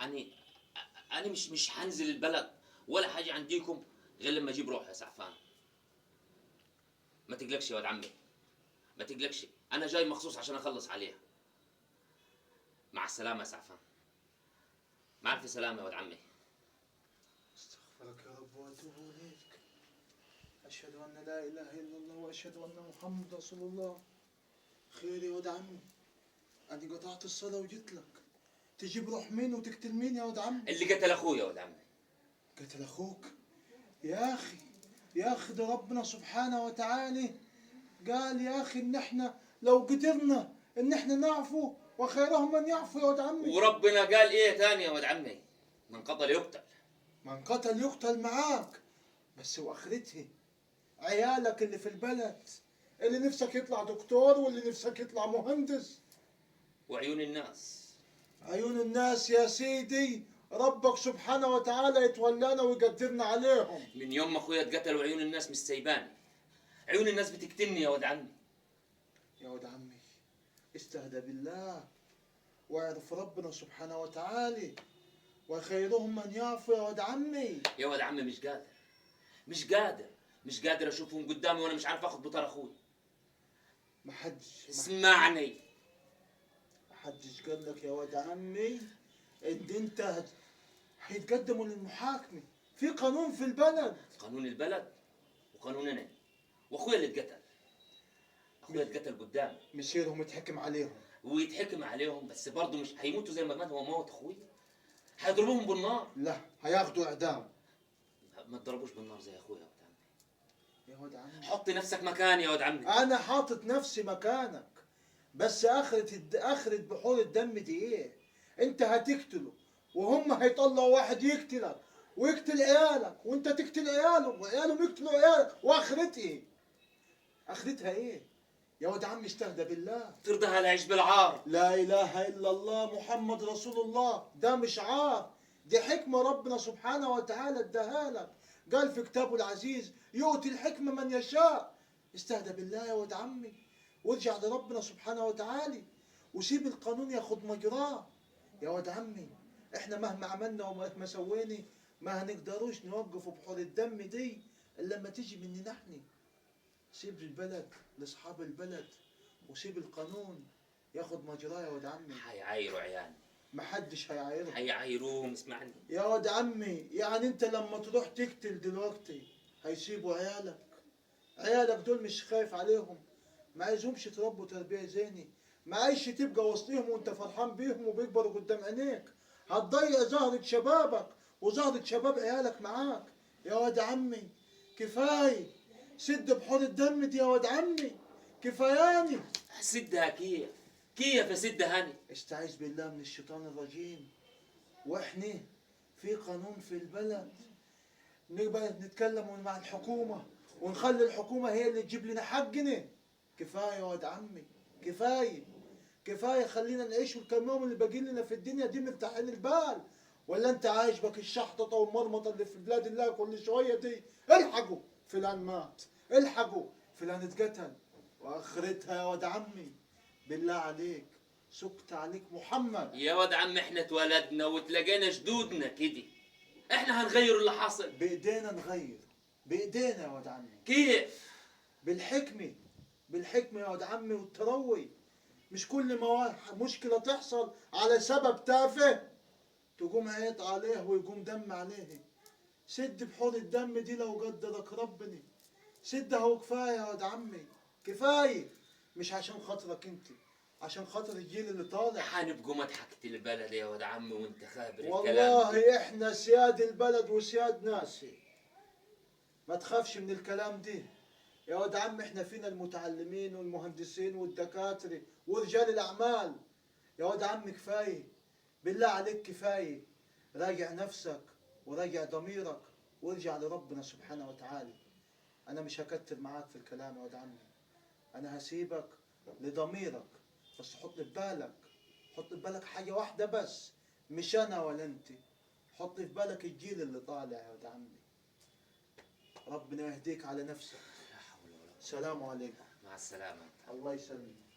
أني أنا مش حنزل البلد ولا حاجة عنديكم غير لما أجيب روح يا سعفان. ما تقلقش يا ولد عمي، ما تقلقش، أنا جاي مخصوص عشان أخلص عليها. مع السلامة يا سعفان. مع ألف سلامة يا ولد عمي. استغفرك يا رب واتوب اليك. اشهد ان لا اله الا الله واشهد ان محمد رسول الله. خير يا ولد عمي، انا قطعت الصلاه وجيت لك. تجيب روح مين وتقتل مين يا ولد عمي؟ اللي قتل أخويا يا ولد عمي. قتل اخوك؟ يا اخي يا اخي، ده ربنا سبحانه وتعالى قال يا اخي ان احنا لو قدرنا ان احنا نعفو وخيرهم من يعفو يا ولد عمي. وربنا قال إيه تاني يا ولد عمي؟ من قتل يقتل. من قتل يقتل معاك، بس واخرته عيالك اللي في البلد، اللي نفسك يطلع دكتور واللي نفسك يطلع مهندس. وعيون الناس. عيون الناس يا سيدي ربك سبحانه وتعالى يتولانا ويقدرنا عليهم. من يوم ما أخويا اتقتل وعيون الناس مش سايباني. عيون الناس بتقتلني يا ولد عمي. يا ولد عمي استهدى بالله واعرف ربنا سبحانه وتعالى وخيرهم من يعفو يا ولد عمي. يا ولد عمي مش قادر اشوفهم قدامي وانا مش عارف اخد بطار اخوي. اسمعني، محدش قال لك يا ولد عمي ان انت هيتقدموا للمحاكمه. في قانون في البلد. قانون البلد وقانوننا. واخويا اللي اتقتل، اخويا اتقتل قدامي. مصيرهم يتحكم عليهم. ويتحكم عليهم، بس برضه مش هيموتوا زي ما مات هو موت اخويا. هيضربوهم بالنار. لا، هياخدوا اعدام. ما تضربوش بالنار زي اخويا يا ولد عمي. يا ولد عمي حط نفسك مكاني يا ولد عمي. انا حاطط نفسي مكانك، بس اخرة بحور الدم دي ايه؟ انت هتقتله وهم هيطلعوا واحد يقتلك ويقتل عيالك وانت تقتل عيالهم وعيالهم يقتلوا عيالك، واخرتها ايه؟ اخرتها ايه؟ يا ولد عمي استهدى بالله. ترضى العيش بالعار. لا اله الا الله محمد رسول الله. ده مش عار، دي حكمة ربنا سبحانه وتعالى اداها لك. قال في كتابه العزيز يؤتي الحكمة من يشاء. استهدى بالله يا ولد عمي وارجع لربنا سبحانه وتعالى وسيب القانون ياخد مجراه. يا ولد عمي احنا مهما عملنا ومهما سوينا ما هنقدروش نوقفوا بحور الدم دي الا لما تيجي مننا احنا. سيب البلد لاصحاب البلد وسيب القانون ياخد مجراه يا ولد عمي. هيعايروا عيالي. محدش هيعايرهم. هيعايروهم. اسمعني يا ولد عمي، يعني انت لما تروح تقتل دلوقتي هيسيبوا عيالك؟ عيالك دول مش خايف عليهم؟ ما عايزهمش يتربوا تربيه زيني؟ ما عايش تبقى وسطيهم وانت فرحان بيهم وبيكبروا قدام عينيك؟ هتضيع زهرة شبابك وزهرة شباب عيالك معاك. يا ولد عمي كفايه، سد بحور الدم دي يا ولد عمي، كفاياني. سدها كيف اسدها هاني؟ استعيذ بالله من الشيطان الرجيم. واحنا في قانون في البلد، نبقى نتكلم مع الحكومة ونخلي الحكومة هي اللي تجيب لنا حقنا. كفاية يا ولد عمي، كفاية خلينا نعيش الكم يوم اللي باقي لنا في الدنيا دي مرتاحين البال. ولا انت عاجبك الشحططة والمرمطة اللي في بلاد الله كل شوية دي؟ الحقوا فلان مات، الحقوا فلان اتقتل، واخرتها يا ولد عمي بالله عليك سكت عليك محمد. يا ولد عم احنا اتولدنا وتلاقينا جدودنا كده، احنا هنغير اللي حصل؟ بايدينا نغير، بايدينا يا ولد عمي. كيف؟ بالحكمة يا ولد عمي والتروي. مش كل ما مشكلة تحصل على سبب تافه تقوم عيط عليه ويقوم دم عليه. سد بحوض الدم دي لو قدرك ربنا، سدها وكفاية يا ولد عمي، كفاية. مش عشان خاطرك انت، عشان خاطر الجيل اللي طالع. هنبقوا مضحكة البلد يا ولد عمي وانت خابر الكلام. والله احنا سياد البلد وسياد ناسي، ما تخافش من الكلام دي يا ولد عم. احنا فينا المتعلمين والمهندسين والدكاترة ورجال الأعمال. يا ولد عم كفاية، بالله عليك كفاية. راجع نفسك وراجع ضميرك وارجع لربنا سبحانه وتعالى. أنا مش هكتر معاك في الكلام يا ولد عمي، أنا هسيبك لضميرك. بس حط في بالك حاجة واحدة بس، مش أنا ولا أنت. حط في بالك الجيل اللي طالع يا ولد عمي. ربنا يهديك على نفسك. لا حول ولا قوة. السلام عليكم. مع السلامة. الله يسلمك.